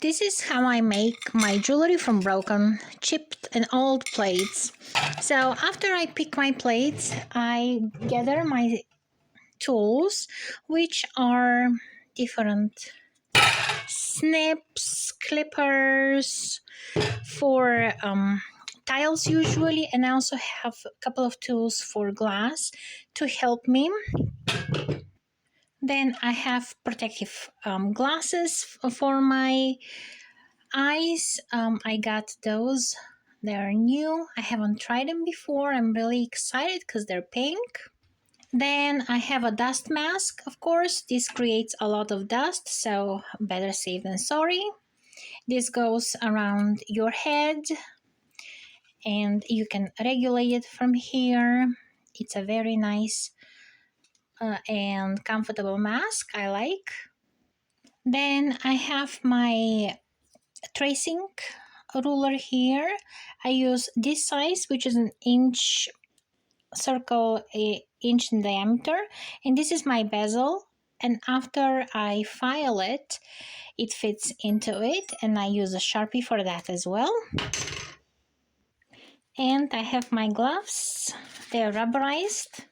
This is how I make my jewelry from broken, chipped and old plates. So after I pick my plates, I gather my tools, which are different snips, clippers for tiles usually, and I also have a couple of tools for glass to help me. Then I have protective glasses for my eyes. I got those. They are new. I haven't tried them before. I'm really excited because they're pink. Then I have a dust mask, of course. This creates a lot of dust, so better safe than sorry. This goes around your head and you can regulate it from here. It's a very nice and comfortable mask. I like. Then I have my tracing ruler here. I use this size, which is an inch circle, a inch in diameter, and this is my bezel. And after I file it, it fits into it, and I use a Sharpie for that as well. And I have my gloves. They're rubberized.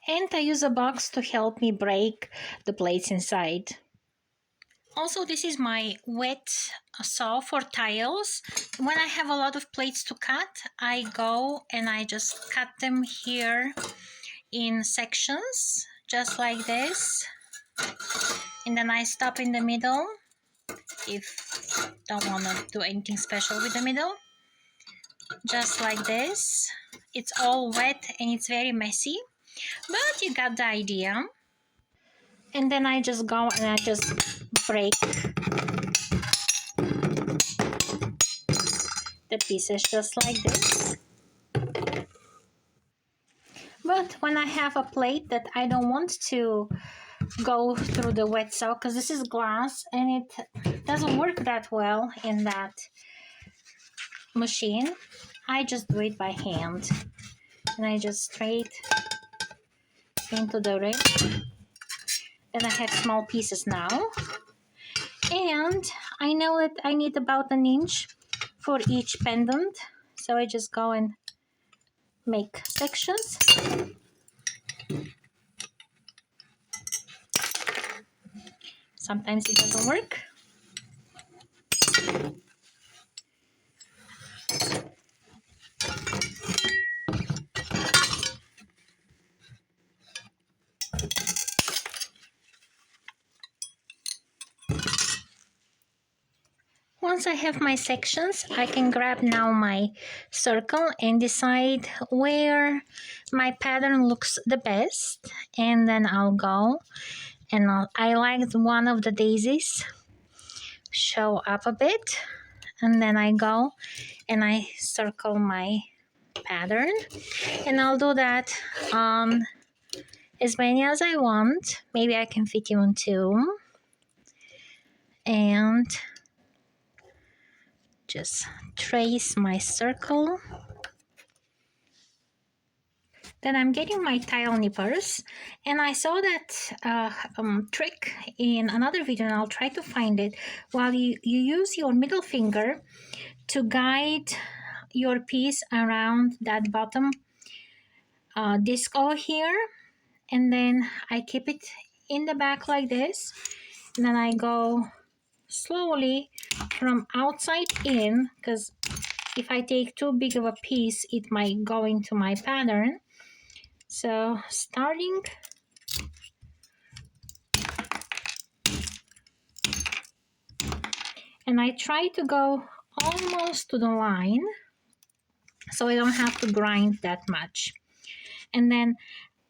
And I use a box to help me break the plates inside. Also, this is my wet saw for tiles. When I have a lot of plates to cut, I go and I just cut them here in sections, just like this. And then I stop in the middle if don't want to do anything special with the middle. Just like this. It's all wet and it's very messy, but you got the idea. And then I just go and I just break the pieces just like this. But when I have a plate that I don't want to go through the wet saw, because this is glass and it doesn't work that well in that machine, I just do it by hand. And I just straight into the rim. Then I have small pieces now. And I know that I need about an inch for each pendant. So I just go and make sections. Sometimes it doesn't work. Once I have my sections, I can grab now my circle and decide where my pattern looks the best. And then I'll go and I like one of the daisies show up a bit. And then I go and I circle my pattern. And I'll do that on as many as I want. Maybe I can fit even two. And just trace my circle. Then I'm getting my tile nippers, and I saw that trick in another video, and I'll try to find it. While you use your middle finger to guide your piece around that bottom disc over here, and then I keep it in the back like this, and then I go slowly from outside in, because if I take too big of a piece, it might go into my pattern. So starting and I try to go almost to the line so I don't have to grind that much. And then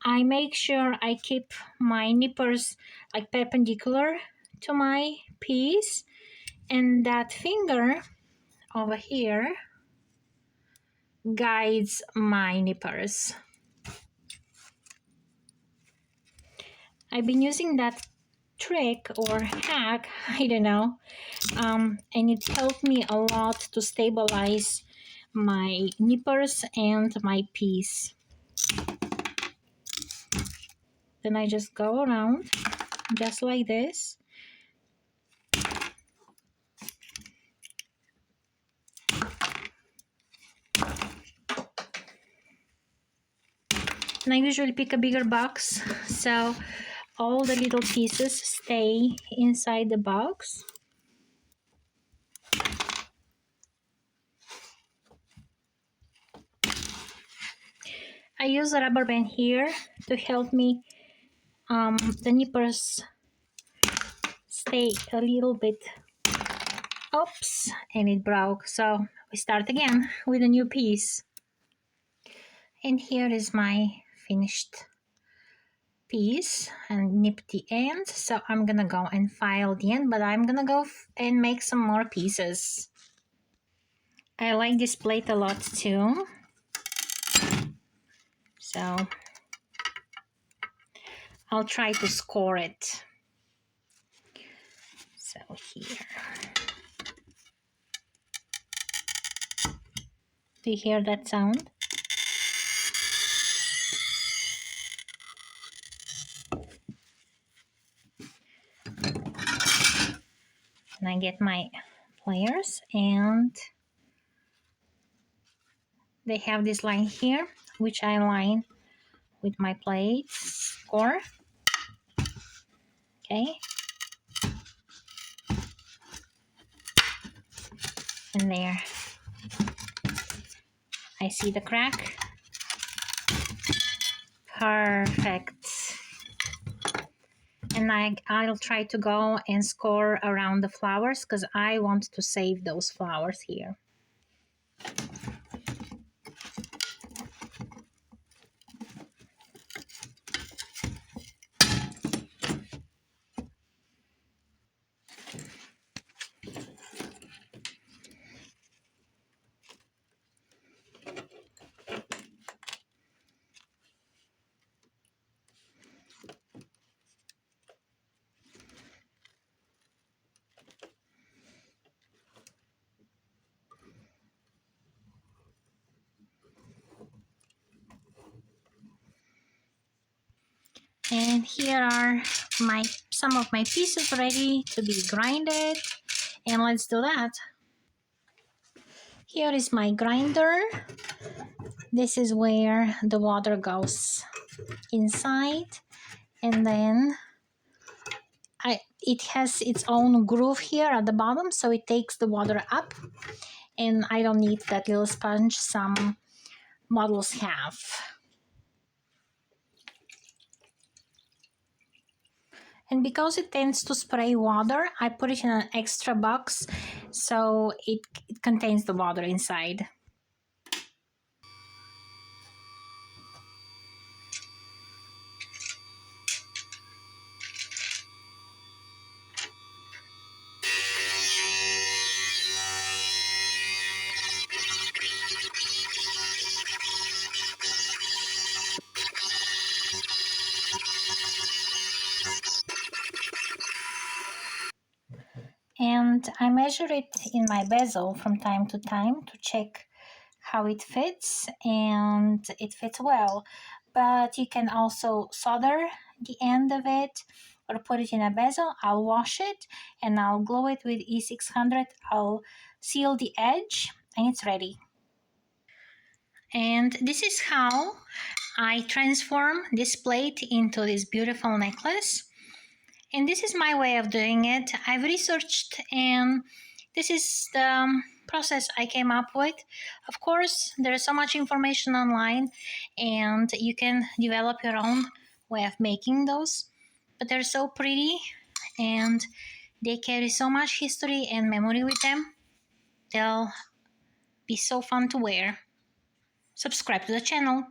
I make sure I keep my nippers like perpendicular to my piece, and that finger over here guides my nippers. I've been using that trick or hack, I don't know, and it helped me a lot to stabilize my nippers and my piece. Then I just go around just like this, And I usually pick a bigger box so all the little pieces stay inside the box. I use a rubber band here to help me the nippers stay a little bit. Oops, and it broke. So we start again with a new piece. And here is my finished piece and nip the end. So I'm gonna go and file the end, but I'm gonna go and make some more pieces. I like this plate a lot too. So I'll try to score it. So here. Do you hear that sound? And I get my pliers, and they have this line here, which I line with my plate score. Okay. And there. I see the crack. Perfect. And I'll try to go and score around the flowers because I want to save those flowers here. And here are some of my pieces ready to be grinded, and let's do that. Here is my grinder. This is where the water goes inside, and then it has its own groove here at the bottom, so it takes the water up, and I don't need that little sponge some models have. And because it tends to spray water, I put it in an extra box so it contains the water inside. And I measure it in my bezel from time to time to check how it fits, and it fits well. But you can also solder the end of it or put it in a bezel. I'll wash it and I'll glue it with E600. I'll seal the edge and it's ready. And this is how I transform this plate into this beautiful necklace. And this is my way of doing it. I've researched, and this is the process I came up with. Of course, there is so much information online, and you can develop your own way of making those. But they're so pretty, and they carry so much history and memory with them. They'll be so fun to wear. Subscribe to the channel.